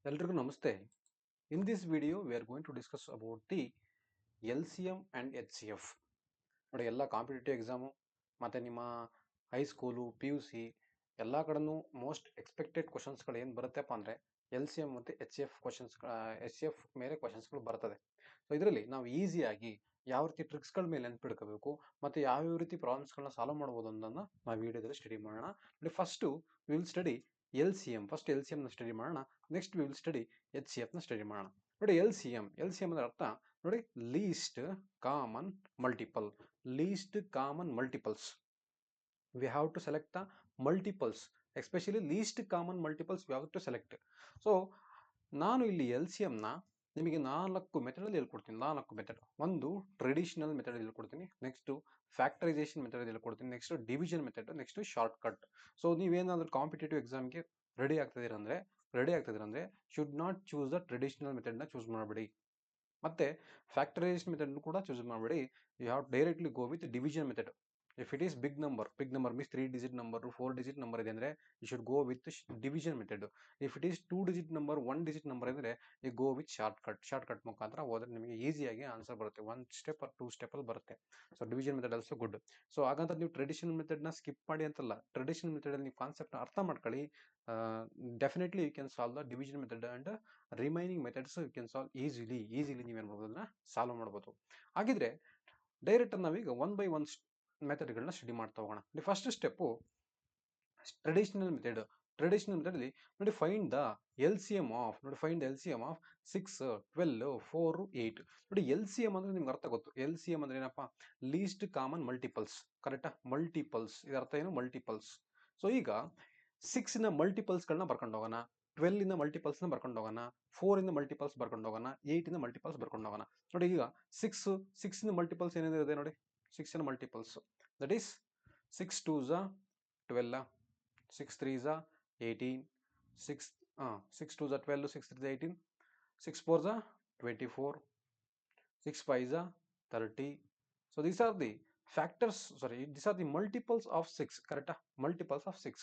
ಎಲ್ರಿಗೂ ನಮಸ್ತೆ. In this video, we are going to discuss about the LCM and HCF. ನೋಡಿ, ಎಲ್ಲ competitive exam ಮತ್ತು ನಿಮ್ಮ ಹೈಸ್ಕೂಲು ಪಿ ಯು ಸಿ ಎಲ್ಲ ಕಡೆನೂ ಮೋಸ್ಟ್ ಎಕ್ಸ್ಪೆಕ್ಟೆಡ್ ಕ್ವಶನ್ಸ್ಗಳು ಏನು ಬರುತ್ತೆಪ್ಪ ಅಂದರೆ ಎಲ್ ಸಿ ಎಮ್ ಮತ್ತು ಎಚ್ ಸಿ ಎಫ್ ಮೇಲೆ ಕ್ವಶನ್ಸ್ಗಳು ಬರ್ತದೆ. ಸೊ ಇದರಲ್ಲಿ ನಾವು ಈಸಿಯಾಗಿ ಯಾವ ರೀತಿ ಟ್ರಿಕ್ಸ್ಗಳ ಮೇಲೆ ನೆನ್ಪಿಡ್ಕೋಬೇಕು ಮತ್ತು ಯಾವ್ಯಾವ ರೀತಿ ಪ್ರಾಬ್ಲಮ್ಸ್ಗಳನ್ನ ಸಾಲ್ವ್ ಮಾಡ್ಬೋದು ಅನ್ನೋದನ್ನು ನಾವು ವಿಡಿಯೋದಲ್ಲಿ ಸ್ಟಡಿ ಮಾಡೋಣ. ನೋಡಿ, first will study L C M. First L C ಎಮ್ನ ಸ್ಟಡಿ ಮಾಡೋಣ. Next will study H C ಎಫ್ನ ಸ್ಟಡಿ ಮಾಡೋಣ. ನೋಡಿ, ಎಲ್ ಸಿ ಎಮ್ ಅಂದ್ರೆ ಅರ್ಥ ನೋಡಿ, least common multiple. least common multiples. We have to select the multiples, especially least common multiples we have to select. So ನಾನು ಇಲ್ಲಿ L C ಎಮ್ನ ನಿಮಗೆ 4 ಮೆಥಡಲ್ಲಿ ಹೇಳ್ಕೊಡ್ತೀನಿ. 4 ಮೆಥಡ್. ಒಂದು ಟ್ರೆಡಿಷನಲ್ ಮೆಥಡ್ ಹೇಳ್ಕೊಡ್ತೀನಿ, ನೆಕ್ಸ್ಟು ಫ್ಯಾಕ್ಟರೈಸೇಷನ್ ಮೆಥಡ್ ಹೇಳ್ಕೊಡ್ತೀನಿ, next division method, next shortcut. So ನೀವೇನಾದ್ರೂ competitive ಎಕ್ಸಾಮ್ಗೆ ready ಆಗ್ತಿದ್ದೀರಂದ್ರೆ should not choose the traditional ಮೆಥಡ್ನ ಚೂಸ್ ಮಾಡಬೇಡಿ. ಮತ್ತೆ ಫ್ಯಾಕ್ಟರೈಸೇಷನ್ ಮೆಥಡ್ ಕೂಡ ಚೂಸ್ ಮಾಡಬೇಡಿ. You have directly go with division method. If it is big number means 3 digit number 4 digit number ಇದೆ ಅಂದರೆ you should go with division method. If it is 2 digit number 1 digit number ಇದ್ರೆ you go with short cut ಮುಖಾಂತರ ಹೋದ್ರೆ ನಿಮಗೆ ಈಸಿಯಾಗಿ answer ಬರುತ್ತೆ. 1 step R 2 ಸ್ಟೆಪಲ್ಲಿ ಬರುತ್ತೆ. So division method also good. So ಹಾಗಂತ ನೀವು ಟ್ರೆಡಿಷನಲ್ ಮೆಥಡ್ನ ಸ್ಕಿಪ್ ಮಾಡಿ ಅಂತಲ್ಲ. ಟ್ರೆಡಿಷನಲ್ ಮೆಥಡಲ್ಲಿ ನೀವು ಕಾನ್ಸೆಪ್ಟ್ನ ಅರ್ಥ ಮಾಡ್ಕೊಳ್ಳಿ. Definitely you can solve the division method and remaining methods you can solve easily ನೀವೇನು ಮಾಡ್ಬೋದು, ಅದನ್ನ ಸಾಲ್ವ್ ಮಾಡ್ಬೋದು. ಹಾಗಿದ್ರೆ ಡೈರೆಕ್ಟ್ ನಾವೀಗ 1 ಬೈ 1 ಮೆಥಡ್ಗಳನ್ನ ಸ್ಟಡಿ ಮಾಡ್ತಾ ಹೋಗೋಣ. First step traditional method. Traditional ಮೆಥಡಲ್ಲಿ ನೋಡಿ, find the L C M of 6, 12, 4, 8. ನೋಡಿ, ಎಲ್ ಸಿ ಎಮ್ ಅಂದ್ರೆ ನಿಮ್ಗೆ ಅರ್ಥ ಗೊತ್ತು. ಎಲ್ ಸಿ ಎಮ್ ಅಂದ್ರೆ ಏನಪ್ಪ? List common multiples. ಕರೆಕ್ಟಾ? ಮಲ್ಟಿಪಲ್ಸ್, ಇದರ ಅರ್ಥ ಏನು? ಮಲ್ಟಿಪಲ್ಸ್. ಸೊ ಈಗ 6ನ ಮಲ್ಟಿಪಲ್ಸ್ಗಳನ್ನ ಬರ್ಕೊಂಡು ಹೋಗೋಣ, 12 ಮಲ್ಟಿಪಲ್ಸ್ನ ಬರ್ಕೊಂಡು ಹೋಗೋಣ, 4 ಮಲ್ಟಿಪಲ್ಸ್ ಬರ್ಕೊಂಡು ಹೋಗೋಣ, 8 ಮಲ್ಟಿಪಲ್ಸ್ ಬರ್ಕೊಂಡು ಹೋಗೋಣ. ನೋಡಿ, ಈಗ 6 ಮಲ್ಟಿಪಲ್ಸ್ ಏನೇನಿದೆ ನೋಡಿ. 6 multiples that is 6 2s 12, 6 3s 18, 6 2s 12, 6 3s 18, 6 4s 24, 6 5s 30. So these are the factors, these are the multiples of 6. ಕರೆಕ್ಟಾ? Multiples of 6.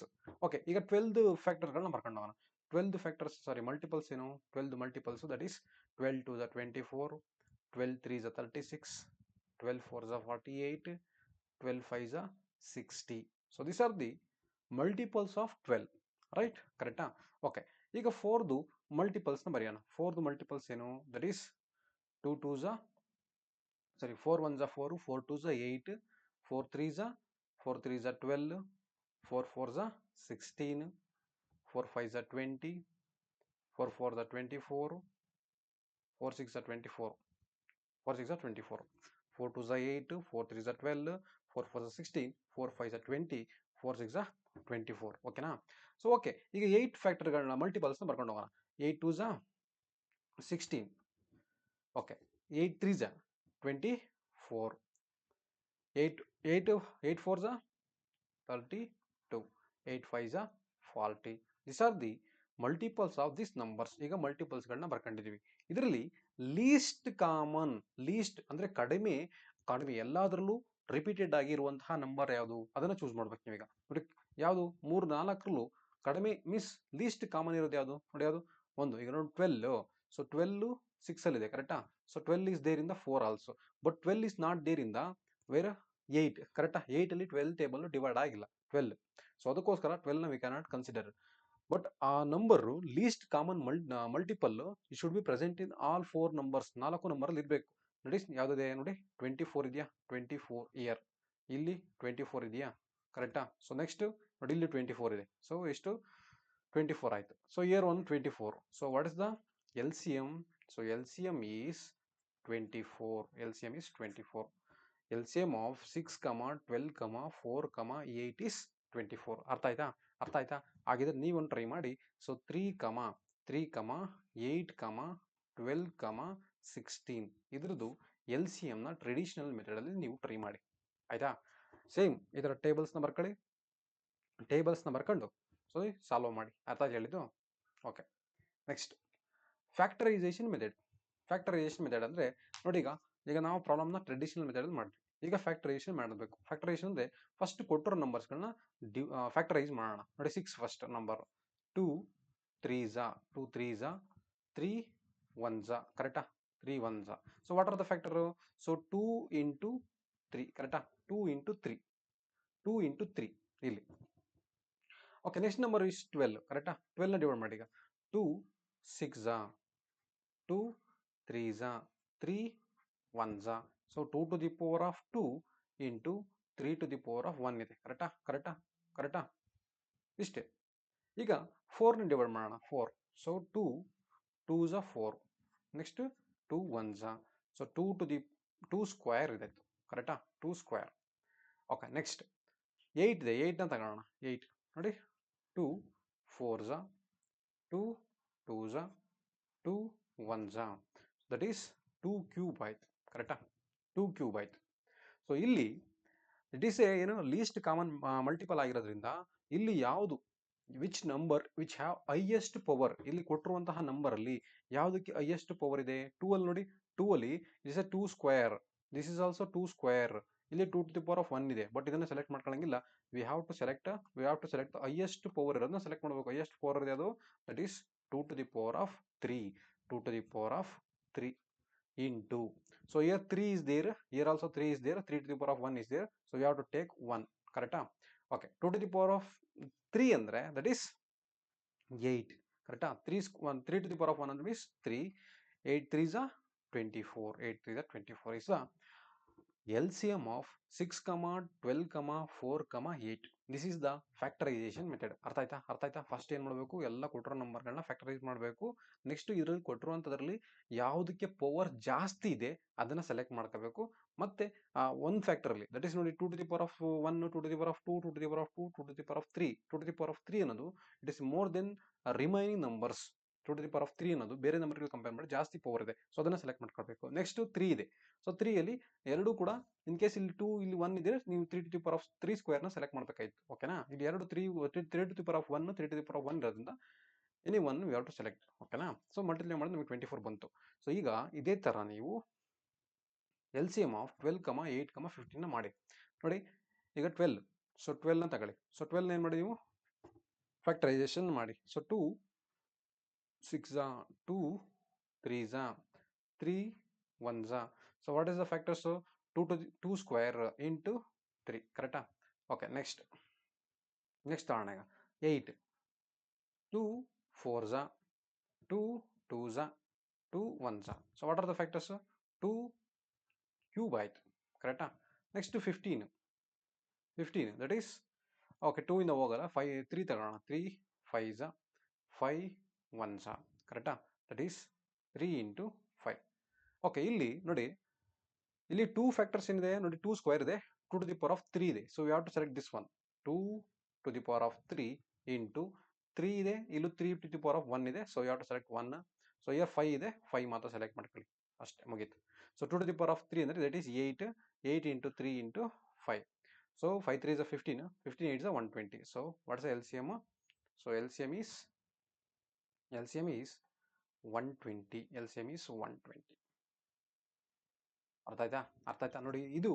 ಓಕೆ, ಈಗ 12 ಫ್ಯಾಕ್ಟರ್ಗಳನ್ನ ಬರ್ಕೊಂಡು ಹೋಗೋಣ. 12 ಫ್ಯಾಕ್ಟರ್ಸ್ ಮಲ್ಟಿಪಲ್ಸ್ ಏನು? 12 multiples that is 12 2s 24, 12 3s 36, 12 4s 48, 12 5s 60. So these are the multiples of 12, right? ಕರೆಕ್ಟಾ? Okay, ಈಗ 4ದು ಮಲ್ಟಿಪಲ್ಸ್ನ ಬರೆಯೋಣ. 4ದು multiples ಏನು? That is 4 1s 4, 4 2s 8, 4 3s 12, 4 4s 16, 4 5s 20, 4 4s 24, 4 6s 24, 4 6s 24, 4 2s 8, 4 3s 12, 4 4s 16, 4 5s 20, 4 6s 24. ಓಕೆನಾ? So okay, ಈಗ 8 ಫ್ಯಾಕ್ಟರ್ಗಳನ್ನ ಮಲ್ಟಿಪಲ್ಸ್ನ ಬರ್ಕೊಂಡು ಹೋಗೋಣ. 8 2s 16, okay, 8 3s 24, 8 4s 32, 8 5s 40. These are the multiples of this numbers. ಈಗ ಮಲ್ಟಿಪಲ್ಸ್ಗಳನ್ನ ಬರ್ಕೊಂಡಿದ್ದೀವಿ. ಇದರಲ್ಲಿ list common, list ಅಂದರೆ ಕಡಿಮೆ ಎಲ್ಲದರಲ್ಲೂ repeated ಆಗಿರುವಂತಹ ನಂಬರ್ ಯಾವುದು ಅದನ್ನು ಚೂಸ್ ಮಾಡ್ಬೇಕು ನೀವೀಗ. ನೋಡಿ, ಯಾವುದು 3 4ರಲ್ಲೂ ಕಡಿಮೆ ಮೀನ್ಸ್ ಲೀಸ್ಟ್ ಕಾಮನ್ ಇರೋದು ಯಾವುದು ನೋಡಿ? ಯಾವುದು? ಒಂದು. ಈಗ ನೋಡಿ 12. ಸೊ 12 6 ಇದೆ, ಕರೆಕ್ಟಾ? So 12 is there in the 4 also, but 12 is not there in the where 8. ಕರೆಕ್ಟಾ? 8 ಅಲ್ಲಿ 12 ಟೇಬಲ್ ಡಿವೈಡ್ ಆಗಿಲ್ಲ 12. ಸೊ ಅದಕ್ಕೋಸ್ಕರ 12ನ ವಿ ಕ್ಯಾನಾಟ್ ಕನ್ಸಿಡರ್. ಬಟ್ ಆ number list common multiple it should be present in all 4 numbers. 4 ನಂಬರಲ್ಲಿ ಇರಬೇಕು. ನೋಡಿ, ಯಾವುದಿದೆ ನೋಡಿ? 24 ಇದೆಯಾ? 24 ಇಯರ್. ಇಲ್ಲಿ 24 ಇದೆಯಾ? ಕರೆಕ್ಟಾ? ಸೊ ನೆಕ್ಸ್ಟ್ ನೋಡಿ, ಇಲ್ಲಿ 24 ಇದೆ. ಸೊ ಎಷ್ಟು? 24 ಆಯಿತು. So here 1 24. So what is the L C M? So L C M is 24. L C M is 24. L C M of 6, 12, 4, 8 is 24. ಅರ್ಥ ಆಯ್ತಾ? ಹಾಗಿದ್ರೆ ನೀವೊಂದು ಟ್ರೈ ಮಾಡಿ. ಸೊ 3, 8, 12, 16 ಇದ್ರದ್ದು ಎಲ್ ಸಿ ಎಮ್ನ ಟ್ರೆಡಿಷನಲ್ ಮೆಥಡಲ್ಲಿ ನೀವು ಟ್ರೈ ಮಾಡಿ. ಆಯ್ತಾ? ಸೇಮ್ ಇದರ ಟೇಬಲ್ಸ್ನ ಬರ್ಕೊಂಡು ಸೊ ಸಾಲ್ವ್ ಮಾಡಿ. ಅರ್ಥ ಹೇಳಿದ್ದು? Okay, next factorisation method. Factorisation method ಅಂದರೆ ನೋಡಿ, ಈಗ ನಾವು ಪ್ರಾಬ್ಲಮ್ನ ಟ್ರೆಡಿಷನಲ್ ಮೆಥಡಲ್ಲಿ ಮಾಡಿದ್ವಿ. ಈಗ ಫ್ಯಾಕ್ಟರೈಸೇಷನ್ ಮಾಡಬೇಕು. ಫ್ಯಾಕ್ಟರೈಸೇಷನ್ ಅಂದರೆ ಫಸ್ಟ್ ಕೊಟ್ಟಿರೋ ನಂಬರ್ಸ್ಗಳನ್ನ ಫ್ಯಾಕ್ಟರೈಸ್ ಮಾಡೋಣ. ನೋಡಿ, 6 first number, 2 3s, 2 3s, 3 1s, correct? 3 1s. So what are the factor? So 2 into 3, correct? 2 into 3, 2 into 3 ಇಲ್ಲಿ. Okay, next number is 12, correct? 12 ನ ಡಿವೈಡ್ ಮಾಡಿ ಈಗ. 2 6s, 2 3s, 3 1s. So 2 to the power of 2 into 3 to the power of 1 ಇದೆ, ಕರೆಕ್ಟಾ? ಕರೆಕ್ಟಾ? ಕರೆಕ್ಟಾ? ಇಷ್ಟೇ. ಈಗ 4 ನ ಡಿವೈಡ್ ಮಾಡೋಣ. 4, so 2 2s 4, next 2 1s, so 2 to the 2 square ಇದೆ, ಕರೆಕ್ಟಾ? 2 ಸ್ಕ್ವೇರ್. ಓಕೆ, ನೆಕ್ಸ್ಟ್ 8 ಇದೆ, 8 ನ ತಗೊಳ್ಳೋಣ. 8 ನೋಡಿ, 2 4s, 2 2s, 2 1s, that is 2 cube ಆಯ್ತು, ಕರೆಕ್ಟಾ? 2 ಕ್ಯೂಬ್ ಆಯ್ತು. ಸೊ ಇಲ್ಲಿ ಇಟ್ ಈಸ್ ಏನು ಲೀಸ್ಟ್ ಕಾಮನ್ ಮಲ್ಟಿಪಲ್ ಆಗಿರೋದ್ರಿಂದ ಇಲ್ಲಿ ಯಾವುದು which number which have highest power, ಇಲ್ಲಿ ಕೊಟ್ಟಿರುವಂತಹ ನಂಬರ್ ಅಲ್ಲಿ ಯಾವುದಕ್ಕೆ ಹೈಯೆಸ್ಟ್ ಪವರ್ ಇದೆ? 2 ಅಲ್ಲಿ ನೋಡಿ, 2 ಅಲ್ಲಿ is A 2 square, this is also 2 square, ಇಲ್ಲಿ 2 to the power of 1 ಇದೆ. ಬಟ್ ಇದನ್ನ ಸೆಲೆಕ್ಟ್ ಮಾಡ್ಕೊಳ್ಳಂಗಿಲ್ಲ. We have to select highest power ಇರೋದನ್ನ ಸೆಲೆಕ್ಟ್ ಮಾಡಬೇಕು. ಹೈಯೆಸ್ಟ್ ಪವರ್ ಇದೆ ಅದು, that is 2 to the power of 3, 2 to the power of 3 into, so here 3 is there, here also 3 is there, 3 to the power of 1 is there, so we have to take 1, correcta? Okay, 2 to the power of 3 andre that is 8, correcta? 3 to the power of 1 andre is 3, 8 3s are 24, 8 3s are 24 is the LCM of 6, 12, 4, 8. This is the factorisation method. ಅರ್ಥ ಆಯ್ತಾ? ಅರ್ಥ ಆಯ್ತಾ? First ಏನು ಮಾಡಬೇಕು, ಎಲ್ಲ ಕೊಟ್ಟಿರೋ ನಂಬರ್ಗಳನ್ನ factorise ಮಾಡಬೇಕು. Next ಇದರಲ್ಲಿ ಕೊಟ್ಟಿರುವಂಥದ್ರಲ್ಲಿ ಯಾವುದಕ್ಕೆ ಪವರ್ ಜಾಸ್ತಿ ಇದೆ ಅದನ್ನ ಸೆಲೆಕ್ಟ್ ಮಾಡ್ಕೋಬೇಕು. ಮತ್ತೆ ಒಂದು ಫ್ಯಾಕ್ಟರಲ್ಲಿ ದಟ್ ಈಸ್ ನೋಡಿ, 2 to the power of 1, 2 to the power of 2, 2 to the power of 2, 2 to the power of 3, 2 to the power of 3 ಅನ್ನೋದು it is more than remaining numbers. 2 to the power of 3 ಅನ್ನೋದು ಬೇರೆ ನಂಬರ್ಗಳು compare ಮಾಡಿ ಜಾಸ್ತಿ power ಇದೆ, so ಅದನ್ನ select ಮಾಡ್ಕೊಳ್ಬೇಕು. Next 3 ಇದೆ, so 3 ಅಲ್ಲಿ ಎರಡು ಕೂಡ ಇನ್ ಕೇಸ್ ಇಲ್ಲಿ 2 ಇಲ್ಲಿ 1 ಇದೆ, ನೀವು 3 to the power of 3 square ನ ಸೆಲೆಕ್ಟ್ ಮಾಡಬೇಕಾಗಿತ್ತು. ಓಕೆನಾ? ಇಲ್ಲಿ ಎರಡು 3 to the power of 1, 3 to the power of 1 ಇರೋದ್ರಿಂದ any one we have to select. ಓಕೆನಾ? ಸೊ ಮಲ್ಟಿಪ್ಲೈ ಮಾಡಿದ್ರೆ ನಿಮಗೆ 24 ಬಂತು. ಸೊ ಈಗ ಇದೇ ತರ ನೀವು LCM ಆಫ್ 12, 8, 15 ನ ಮಾಡಿ ನೋಡಿ. ಈಗ 12, ಸೊ 12 ನ ತಗೊಳ್ಳಿ. ಸೊ 12 ಏನ್ ಮಾಡಿ ನೀವು ಫ್ಯಾಕ್ಟರೈಸೇಷನ್ ಮಾಡಿ. So 2 6s, 2 3s, 3 1s. So what is the factor? So 2 to the 2 square into 3, correct? Okay, next ತಗೋಣ ಈಗ 8, 2 4s, 2 2s, 2 1s. So what are the factors? 2 cube ಆಯ್ತು, correct? Next 15, that is okay, 2 ಇಂದ ಹೋಗಲ್ಲ, 5 3 ತಗೋಣ. 3 5s, 5 1s, correct? That is 3 into 5. Okay, ಇಲ್ಲಿ ನೋಡಿ, ಇಲ್ಲಿ 2 factors ಏನಿದೆ ನೋಡಿ, 2 ಸ್ಕ್ವೇರ್ ಇದೆ, 2 to the power of 3 ಇದೆ. So you have to select this one, 2 to the power of 3 into 3 ಇದೆ, ಇಲ್ಲೂ 3 to the power of 1 ಇದೆ, so you have to select 1. So ಈಗ 5 ಇದೆ, 5 ಮಾತ್ರ ಸೆಲೆಕ್ಟ್ ಮಾಡ್ಕೊಳ್ಳಿ, ಅಷ್ಟೇ ಮುಗೀತು. So 2 to the power of 3 ಅಂದರೆ that is 8, 8 into 3 into 5. So 5 3 is 15, 15 8 is 120. So what's the LCM? So LCM is 120. LCM is 120. ಅರ್ಥ ಆಯ್ತಾ? ನೋಡಿ, ಇದು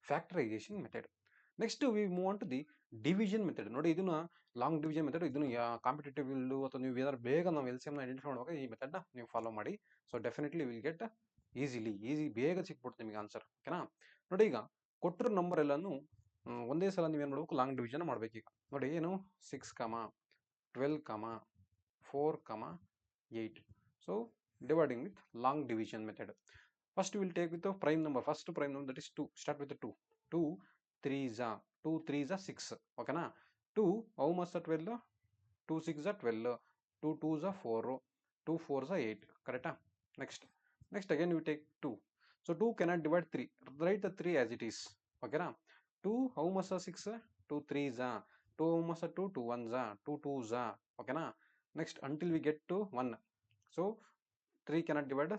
factorization method. Next we move on to the division method. ನೋಡಿ, ಇದನ್ನ long division method. ಇದನ್ನು competitive ಅಥವಾ ನೀವು ಏನಾದ್ರು ಬೇಗ ನಾವು LCM ನ ಐಡೆಂಟಿಫೈ ಮಾಡುವಾಗ ಈ ಮೆಥಡ್ನ ನೀವು ಫಾಲೋ ಮಾಡಿ. So definitely will get easy ಬೇಗ ಸಿಕ್ಬಿಡುತ್ತೆ ನಿಮಗೆ ಆನ್ಸರ್. ಓಕೆನಾ? ನೋಡಿ, ಈಗ ಕೊಟ್ಟಿರೋ ನಂಬರ್ ಎಲ್ಲಾನು ಒಂದೇ ಸಲ ನೀವೇನು ಮಾಡಬೇಕು, ಲಾಂಗ್ ಡಿವಿಷನ್ ಮಾಡ್ಬೇಕು. ಈಗ ನೋಡಿ, ಏನು 6, 12, 4, 8. So dividing with long division method. First we will take with the prime number. First prime number, that is 2. Start with the 2. 2 3s, 2 3s 6. Okay na? 2 how much are 12? 2 6 are 12. 2 2s are 4. 2 4s are 8. Correct? Next again we take 2. So 2 cannot divide 3. Write the 3 as it is. Okay na? 2 how much are 6? 2 3s. 2 how much are 2? 2 1s. 2 2s. Okay na? Next until we get to 1. So 3 cannot divide,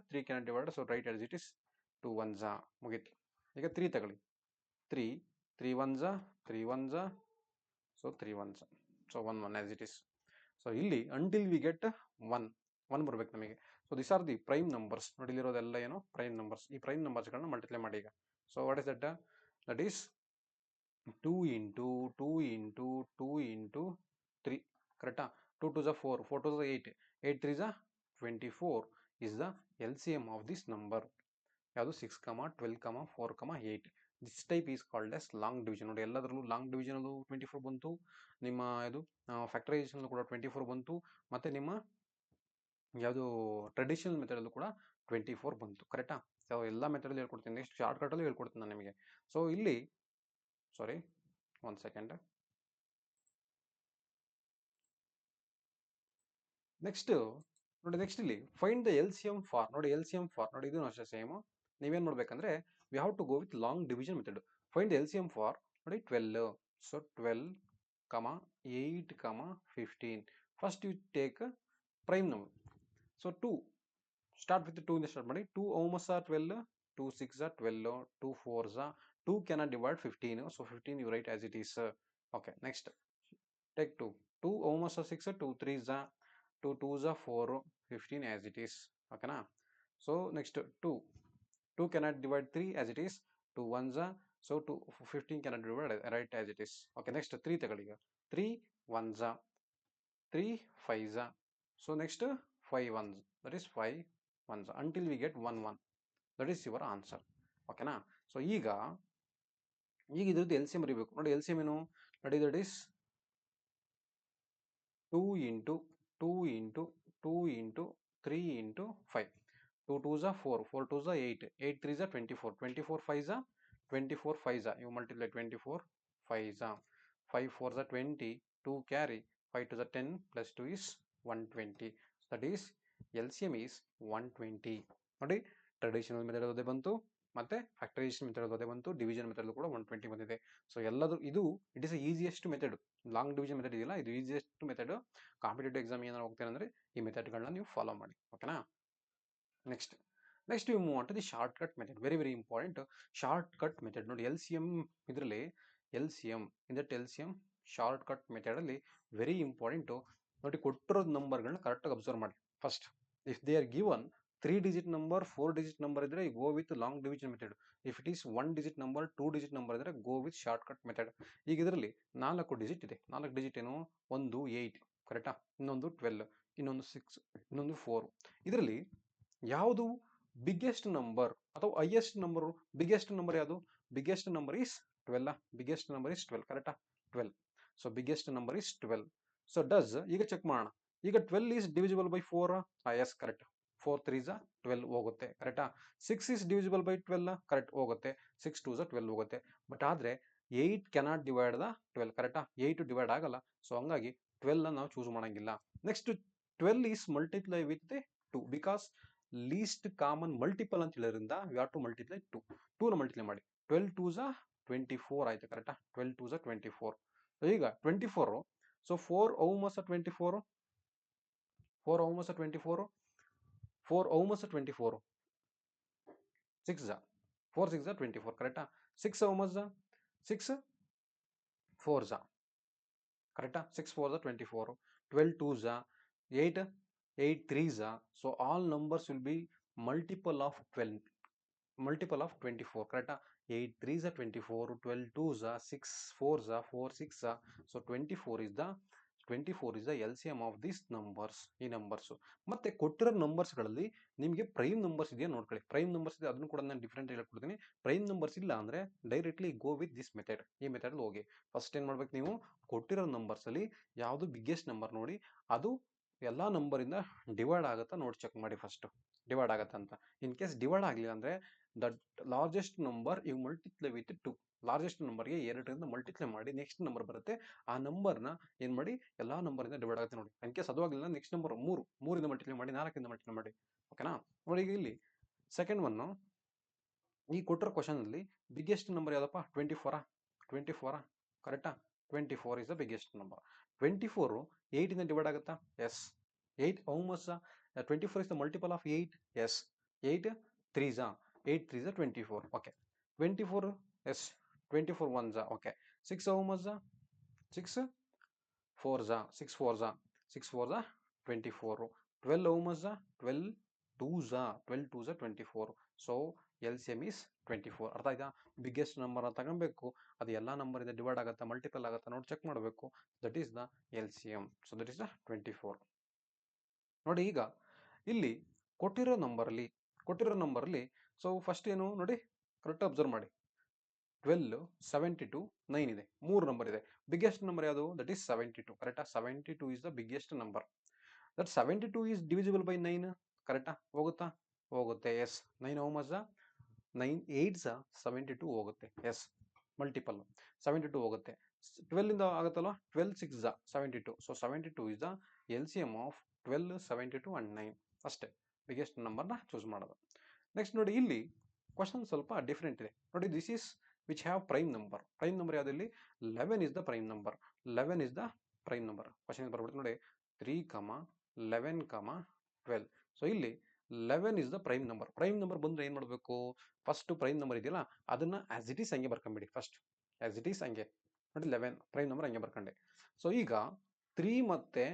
so write as it is, 2 1s ಮುಗೀತು. ಈಗ 3 ತಗೊಳ್ಳಿ. 3 3 1s, 3 1s, so 3 1s, so 1 1 as it is. So ಇಲ್ಲಿ until we get 1 ಬರಬೇಕು ನಮಗೆ. So this are the prime numbers. ನೋಡಿ, ಇಲ್ಲಿರೋದೆಲ್ಲ ಏನು prime numbers. ಈ prime ನಂಬರ್ಸ್ಗಳನ್ನ multiply ಮಾಡಿ ಈಗ. So what is that is 2 into 2 into 2 into 3, ಕರೆಕ್ಟಾ? 2 2s are 4, 4 2s are 8, 8 3s are 24 is the LCM of this number. ಯಾವುದು 6, 12, 4, 8. This type is called as long division. ನೋಡಿ ಎಲ್ಲದರಲ್ಲೂ long ಡಿವಿಷನಲ್ಲೂ 24 ಬಂತು, ನಿಮ್ಮ ಇದು ಫ್ಯಾಕ್ಟರೈಸೇಷನ್ ಕೂಡ 24 ಬಂತು, ಮತ್ತು ನಿಮ್ಮ ಯಾವುದು ಟ್ರೆಡಿಷನಲ್ ಮೆಥಡಲ್ಲೂ ಕೂಡ 24 ಬಂತು. ಕರೆಕ್ಟಾ? ಸೊ ಎಲ್ಲ ಮೆಥಡಲ್ಲಿ ಹೇಳ್ಕೊಡ್ತೀನಿ, ನೆಕ್ಸ್ಟ್ ಶಾರ್ಟ್ ಕಟಲ್ಲೂ ಹೇಳ್ಕೊಡ್ತೀನಿ ನಾನು ನಿಮಗೆ. ಸೊ ಇಲ್ಲಿ ಸಾರಿ 1 ಸೆಕೆಂಡ್. ನೆಕ್ಸ್ಟ್ ನೋಡಿ, ನೆಕ್ಸ್ಟ್ ಇಲ್ಲಿ ಫೈಂಡ್ ದ LCM ಫಾರ್. ನೋಡಿ LCM ಫಾರ್ ನೋಡಿ, ಇದು ಅಷ್ಟೇ ಸೇಮ್. ನೀವೇನು ಮಾಡ್ಬೇಕಂದ್ರೆ we have to go with long division method. Find the LCM for ನೋಡಿ 12. So 12, 8, 15. First you take prime number. So 2, start with 2 ಇಂದ ಸ್ಟಾರ್ಟ್ ಮಾಡಿ. 2 almost are 12, 2 6 are 12, 2 4s are 2 cannot divide 15, so 15 you write as it is. Okay, next take 2. 2 almost are 6, 2 3s are 2 2s are 4, 15 as it is. Okay na? So next 2 cannot divide 3 as it is, 2 1s are, so 15 cannot divide right as it is. Okay, next 3 ತಗೊಳ್ಳಿ. 3 1s are, 3 5s are, so next 5 1s, that is 5 1s until we get 1 1. That is your answer. Okay na? So ಈಗ ಇದ್ರದ್ದು LCM ಬರೀಬೇಕು. ನೋಡಿ LCM ಏನು ನೋಡಿ, that is 2 into 2 into 2 into 3 into 5. 2 2s are 4, 4 2s are 8, 8 3s are 24, 24 5s are 24 5s are, you multiply 24 5s are, 5 4s are 20, 2 carry, 5 2s are 10, plus 2 is 120. That is LCM is 120. ನೋಡಿ traditional method ಅದೇ ಬಂತು, ಮತ್ತೆ factorisation method ಅದೇ ಬಂತು, division method ಕೂಡ 120 ಬಂದಿದೆ. So ಎಲ್ಲದು ಇದು it is easiest method. Long division method ಇದೆಯಲ್ಲ, ಇದು ಈಸಿಯೆಸ್ಟ್ ಮೆಥಡ್. ಕಾಂಪಿಟೇಟಿವ್ ಎಕ್ಸಾಮ್ ಏನಾರು ಹೋಗ್ತೇನೆ ಅಂದರೆ ಈ ಮೆಥಡ್ಗಳನ್ನ ನೀವು ಫಾಲೋ ಮಾಡಿ. ಓಕೆನಾ? Next you move on to the short cut method. Very very important short cut method. ನೋಡಿ LCM ಇದರಲ್ಲಿ LCM in that LCM short cut method ಅಲ್ಲಿ ವೆರಿ ಇಂಪಾರ್ಟೆಂಟ್. ನೋಡಿ ಕೊಟ್ಟಿರೋದು ನಂಬರ್ಗಳನ್ನ ಕರೆಕ್ಟಾಗಿ ಅಬ್ಸರ್ವ್ ಮಾಡಿ. First if they are given 3 digit number, 4 digit number ಇದ್ರೆ go with long division method. If it is 1 digit number, 2 digit number ಇದ್ರೆ go with short cut method. ಈಗ ಇದರಲ್ಲಿ 4 ಡಿಜಿಟ್ ಇದೆ. 4 ಡಿಜಿಟ್ ಏನು? ಒಂದು 8, ಕರೆಕ್ಟಾ? ಇನ್ನೊಂದು 12, ಇನ್ನೊಂದು 6, ಇನ್ನೊಂದು 4. ಇದರಲ್ಲಿ ಯಾವುದು ಬಿಗ್ಗೆಸ್ಟ್ ನಂಬರ್ ಅಥವಾ ಹೈಯೆಸ್ಟ್ ನಂಬರ್? ಬಿಗ್ಗೆಸ್ಟ್ ನಂಬರ್ ಯಾವುದು? Biggest number is 12. Biggest number is 12, ಕರೆಕ್ಟಾ? 12. So biggest number is 12. So does, ಈಗ ಚೆಕ್ ಮಾಡೋಣ. ಈಗ 12 is divisible by 4. Yes, correct. 4 3s are 12 ಹೋಗುತ್ತೆ, ಕರೆಕ್ಟಾ? 6 ಈಸ್ ಡಿವಿಸಿಬಲ್ ಬೈ 12, ಕರೆಕ್ಟ್, ಹೋಗುತ್ತೆ. 6 2s are 12 ಹೋಗುತ್ತೆ. ಬಟ್ ಆದರೆ 8 ಕೆನಾಟ್ ಡಿವೈಡ್ ದ 12, ಕರೆಕ್ಟಾ? 8 ಡಿವೈಡ್ ಆಗಲ್ಲ. ಸೊ ಹಂಗಾಗಿ 12 ನಾವು ಚೂಸ್ ಮಾಡಂಗಿಲ್ಲ. Next 12 is multiply with 2 because list common multiple ಅಂತ ಹೇಳಿದ್ರಿಂದ ವಿ ಹ್ಯಾವ್ ಟು ಮಲ್ಟಿಪ್ಲೈ 2. 2 ನ ಮಲ್ಟಿಪ್ಲೈ ಮಾಡಿ. 12 2s are 24 ಆಯ್ತು, ಕರೆಕ್ಟಾ? 12 2s are 24. ಈಗ 24, so 4 how much are 24? 4 how much are 24? 4 how much are 24? 6 4 6 are 24, ಕರೆಕ್ಟಾ? 6 how much? 6 4s, ಕರೆಕ್ಟಾ? 6 4s are 24. 12 2s, 8 8 3s. So all numbers will be multiple of 12, multiple of 24, ಕರೆಕ್ಟಾ? 8 3s are 24, 12 2s, 6 4s, 4 6. So 24 is the LCM of these numbers. ಈ numbers ಮತ್ತೆ ಕೊಟ್ಟಿರೋ ನಂಬರ್ಸ್ಗಳಲ್ಲಿ ನಿಮಗೆ prime numbers ಇದೆಯಾ ನೋಡ್ಕೊಳ್ಳಿ. Prime numbers ಇದೆ, ಅದನ್ನು ಕೂಡ ನಾನು ಡಿಫ್ರೆಂಟ್ ಹೇಳ್ಕೊಡ್ತೀನಿ. ಪ್ರೈಮ್ ನಂಬರ್ಸ್ ಇಲ್ಲ ಅಂದ್ರೆ directly go with this method. ಈ ಮೆಥಡ್ ಹೋಗಿ ಫಸ್ಟ್ ಏನ್ ಮಾಡ್ಬೇಕು, ನೀವು ಕೊಟ್ಟಿರೋ ನಂಬರ್ಸ್ ಅಲ್ಲಿ ಯಾವುದು ಬಿಗ್ಗೆಸ್ಟ್ ನಂಬರ್ ನೋಡಿ, ಅದು ಎಲ್ಲ ನಂಬರಿಂದ ಡಿವೈಡ್ ಆಗುತ್ತಾ ನೋಡಿ ಚೆಕ್ ಮಾಡಿ. ಫಸ್ಟ್ ಡಿವೈಡ್ ಆಗುತ್ತಾ ಅಂತ. ಇನ್ ಕೇಸ್ ಡಿವೈಡ್ ಆಗಲಿಲ್ಲ ಅಂದ್ರೆ that largest number you multiply with 2. Largest ನಂಬರ್ಗೆ 2ರಿಂದ ಮಲ್ಟಿಪ್ಲೈ ಮಾಡಿ, ನೆಕ್ಸ್ಟ್ ನಂಬರ್ ಬರುತ್ತೆ, ಆ ನಂಬರ್ನ ಏನ್ ಮಾಡಿ ಎಲ್ಲಾ ನಂಬರಿಂದ ಡಿವೈಡ್ ಆಗುತ್ತೆ ನೋಡಿ. ಇನ್ ಕೇಸ್ ಅದು ಆಗಲಿಲ್ಲ, ನೆಕ್ಸ್ಟ್ ನಂಬರ್ 3ರಿಂದ ಮಲ್ಟಿಪ್ಲೈ ಮಾಡಿ, 4ರಿಂದ ಮಲ್ಟಿಪ್ಲೈ ಮಾಡಿ. ಓಕೆನಾ? ನೋಡಿ ಈಗ ಇಲ್ಲಿ ಸೆಕೆಂಡ್ ಒನ್, ಈ ಕೊಟ್ಟಿರೋ ಕ್ವಶನ್ ಅಲ್ಲಿ ಬಿಗ್ಗೆಸ್ಟ್ ನಂಬರ್ ಯಾವ್ದಪ್ಪ? 24, ಕರೆಕ್ಟಾ? 24 ಇಸ್ ದ ಬಿಗ್ಗೆಸ್ಟ್ ನಂಬರ್. 24 8 ಇಂದ ಡಿವೈಡ್ ಆಗುತ್ತಾ? S. 8 how much? 24 is the multiple of 8. Yes. 8 3s, 8 3s are 24. Okay. 24, yes. 24 1s. Okay. 6 how much? 6 4s, 6 4s, 6 4s 24. 12 how much? 12 2s, 12 2s are 24. So LCM is 24. ಅರ್ಥ ಆಯ್ತಾ? Biggest number ತಗೊಬೇಕು, ಅದು ಎಲ್ಲ ನಂಬರಿಂದ divide ಆಗುತ್ತಾ multiple ಆಗುತ್ತಾ ನೋಡಿ check ಮಾಡಬೇಕು. That is the LCM. So that is the 24. ನೋಡಿ ಈಗ ಇಲ್ಲಿ ಕೊಟ್ಟಿರೋ ನಂಬರಲ್ಲಿ ಸೊ ಫಸ್ಟ್ ಏನು ನೋಡಿ, ಕರೆಕ್ಟ್ ಅಬ್ಸರ್ವ್ ಮಾಡಿ. 12, 72, 9 ಇದೆ, 3 ನಂಬರ್ ಇದೆ. ಬಿಗ್ಗೆಸ್ಟ್ ನಂಬರ್ ಯಾವುದು? That is 72. ಕರೆಕ್ಟಾ? 72 is the biggest number. That 72 is divisible by 9. ಕರೆಕ್ಟಾ? ಹೋಗುತ್ತಾ? ಹೋಗುತ್ತೆ. ಎಸ್. 9 how much? 9 8 72 ಹೋಗುತ್ತೆ. ಎಸ್, ಮಲ್ಟಿಪಲ್ 72 ಹೋಗುತ್ತೆ. 12 ಇಂದ ಆಗುತ್ತಲ್ವಾ? 12 6 72. So 72 is the LCM of 12, 72 and 9. ಅಷ್ಟೇ ಬಿಗ್ಗೆಸ್ಟ್ ನಂಬರ್ನ ಚೂಸ್ ಮಾಡೋದು. ನೆಕ್ಸ್ಟ್ ನೋಡಿ, ಇಲ್ಲಿ ಕ್ವಶನ್ ಸ್ವಲ್ಪ ಡಿಫ್ರೆಂಟ್ ಇದೆ ನೋಡಿ. This is which have prime number. Prime number ಯಾವುದಿಲ್ಲಿ? 11 is the prime number. 11 is the prime number. Question ಬರ್ಬಿಡುತ್ತೆ ನೋಡಿ, 3, 11, 12. ಸೊ ಇಲ್ಲಿ 11 is the prime number. Prime number ಬಂದ್ರೆ ಏನ್ ಮಾಡಬೇಕು? ಫಸ್ಟ್ ಪ್ರೈಮ್ ನಂಬರ್ ಇದೆಯಲ್ಲ ಅದನ್ನ ಆಸ್ ಇಟ್ ಈಸ್ ಹಂಗೆ ಬರ್ಕೊಂಬಿಡಿ. ಫಸ್ಟ್ ಆಸ್ ಇಟ್ ಈಸ್ ಹಂಗೆ ನೋಡಿ, 11 ಪ್ರೈಮ್ ನಂಬರ್ ಹಂಗೆ ಬರ್ಕೊಂಡೆ. ಸೊ ಈಗ 3 ಮತ್ತೆ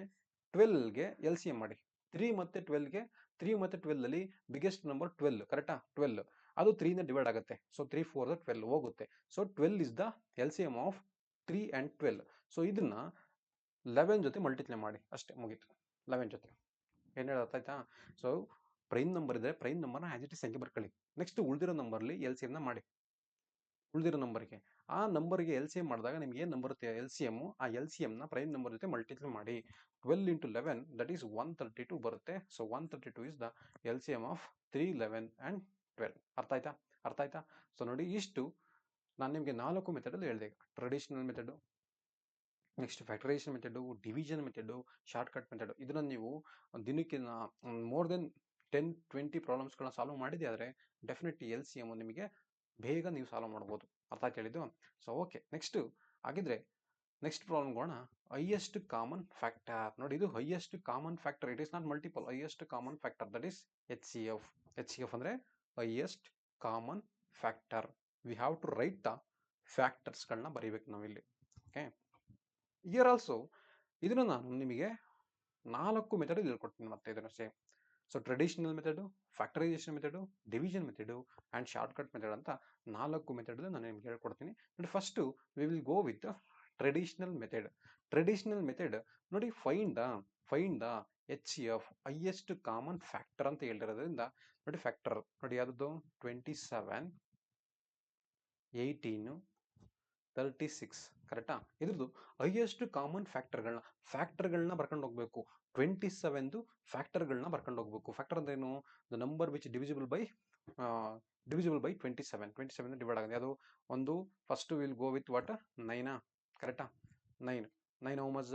12ಗೆ LCM ಮಾಡಿ. 3 ಮತ್ತೆ 12ಗೆ 3 ಮತ್ತೆ 12 ಅಲ್ಲಿ ಬಿಗ್ಗೆಸ್ಟ್ ನಂಬರ್ 12. ಕರೆಕ್ಟಾ? 12 ಅದು 3 ಇಂದ ಡಿವೈಡ್ ಆಗುತ್ತೆ. ಸೊ 3 4 12 ಹೋಗುತ್ತೆ. So 12 is the LCM of 3 and 12. So ಇದನ್ನ 11 ಜೊತೆ ಮಲ್ಟಿಪ್ಲೈ ಮಾಡಿ, ಅಷ್ಟೇ ಮುಗೀತು. 11 ಜೊತೆ ಏನ್ ಹೇಳೋದು ಅರ್ಥ ಆಯ್ತಾ? ಸೊ ಪ್ರೈಮ್ ನಂಬರ್ ಇದ್ರೆ ಪ್ರೈಮ್ ನಂಬರ್ನ ಆಸ್ ಇಟ್ ಈಸ್ ಹಂಗೆ ಬರ್ಕೊಳ್ಳಿ. ನೆಕ್ಸ್ಟ್ ಉಳಿದಿರೋ ನಂಬರ್ಲಿ LCM ನ ಮಾಡಿ. ಉಳಿದಿರೋ ನಂಬರ್ಗೆ ಆ ನಂಬರ್ಗೆ LCM ಮಾಡಿದಾಗ ನಿಮ್ಗೆ ಏನು ನಂಬರ್ ಬರುತ್ತೆ LCM, ಆ LCM ನ ಪ್ರೈಮ್ ನಂಬರ್ ಜೊತೆ ಮಲ್ಟಿಪ್ಲೈ ಮಾಡಿ. 12 into 11 ದಟ್ ಈಸ್ 132 ಬರುತ್ತೆ. So 132 is the LCM of 3, 11 and 12. ಅರ್ಥ ಆಯ್ತಾ? ಅರ್ಥ ಆಯ್ತಾ? ಸೊ ನೋಡಿ, ಇಷ್ಟು ನಾನು ನಿಮಗೆ 4 ಮೆಥಡ್ ಅಲ್ಲಿ ಹೇಳಿದೆ. Traditional method, next factorisation method, division method, shortcut method. ಇದನ್ನ ನೀವು ದಿನಕ್ಕೆ ಮೋರ್ ದೆನ್ 10-20 ಪ್ರಾಬ್ಲಮ್ಸ್ಗಳನ್ನ ಸಾಲ್ವ್ ಮಾಡಿದೆ ಆದರೆ ಡೆಫಿನೆಟ್ಲಿ LCM ನಿಮಗೆ ಬೇಗ ನೀವು ಸಾಲ್ವ್ ಮಾಡ್ಬೋದು. ಅರ್ಥ ಆಯ್ತು ಹೇಳಿದ್ದು? ಸೊ ಓಕೆ, ನೆಕ್ಸ್ಟ್ ಆಗಿದ್ರೆ ನೆಕ್ಸ್ಟ್ ಪ್ರಾಬ್ಲಮ್ಗೋಣ. Highest common factor. ನೋಡಿ, ಇದು highest common factor. It is not multiple. Highest common factor that is HCF. HCF ಅಂದ್ರೆ highest common factor. We have to write the ಫ್ಯಾಕ್ಟರ್ಸ್ಗಳನ್ನ ಬರೀಬೇಕು ನಾವಿಲ್ಲಿ. ಓಕೆ, ಇಯರ್ ಆಲ್ಸೋ ಇದನ್ನು ನಾನು ನಿಮಗೆ 4 ಮೆಥಡ್ ಹೇಳ್ಕೊಡ್ತೀನಿ. ಮತ್ತೆ ಇದನ್ನು same. So traditional method, factorisation method, division method and shortcut method ಅಂತ 4 ಮೆಥಡ್ ನಾನು ನಿಮ್ಗೆ ಹೇಳ್ಕೊಡ್ತೀನಿ. ನೋಡಿ, first we will go with traditional method. Traditional method ನೋಡಿ, find the HCF highest common factor ಅಂತ ಹೇಳಿರೋದ್ರಿಂದ ನೋಡಿ, ಫ್ಯಾಕ್ಟರ್ ನೋಡಿ ಯಾವ್ದು? 27, 18, 36. ಕರೆಕ್ಟಾ? ಇದ್ರದ್ದು ಹೈಯೆಸ್ಟ್ ಕಾಮನ್ ಫ್ಯಾಕ್ಟರ್ಗಳನ್ನ ಬರ್ಕೊಂಡು ಹೋಗ್ಬೇಕು. 27 ಫ್ಯಾಕ್ಟರ್ಗಳನ್ನ ಬರ್ಕೊಂಡು ಹೋಗ್ಬೇಕು. ಫ್ಯಾಕ್ಟರ್ ಅಂದ್ರೆ ಏನು? The number which divisible by 27 divide ಆಗುತ್ತೆ. ಅದು ಒಂದು first will go with what? 9. ಕರೆಕ್ಟಾ? 9 ಹೌ ಮಚ್?